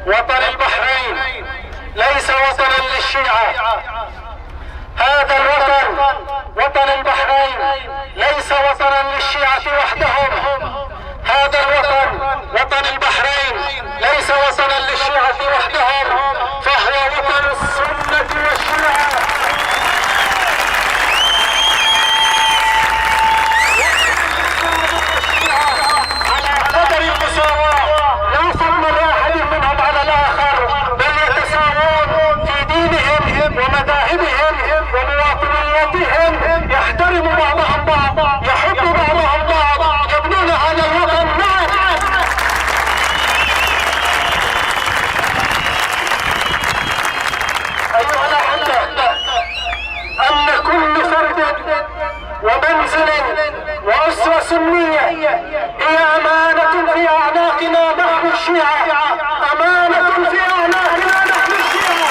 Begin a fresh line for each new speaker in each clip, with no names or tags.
وطن البحرين ليس وطنا للشيعة. هذا الوطن وطن البحرين ليس وطنا للشيعة وحدهم. هذا الوطن وطن البحرين ليس وطنا للشيعة وحدهم، فهو وطن السنة والشيعة. على قدر المساواة لا فضل لأحد منهم على الآخر، بل يتساوون في دينهم ومذاهبهم ومواطنياتهم، يحترم بعضهم بعض، يحب بعضهم بعض، يبنون هذا الوطن معا. أيها الأحبة، أن كل فرد ومنزل وأسرة سنية هي أمانة في أعناقنا نحن الشيعة، أمانة في أعناقنا نحن الشيعة.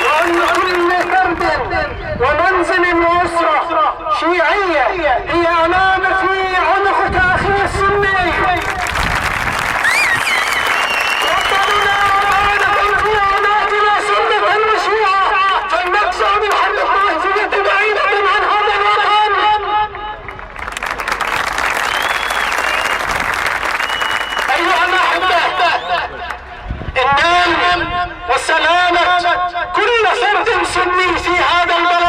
وأن كل فرد ومنزل وأسرة شيعية هي أمانة في عنق أخي السني. وطننا أمانة في أعناقنا سنة وشيعة، فلنكسر بالحق الطائفية بعيدة عن هذا الوطن. أيها الأحبة، النعم وسلامة كل فرد سني في هذا البلد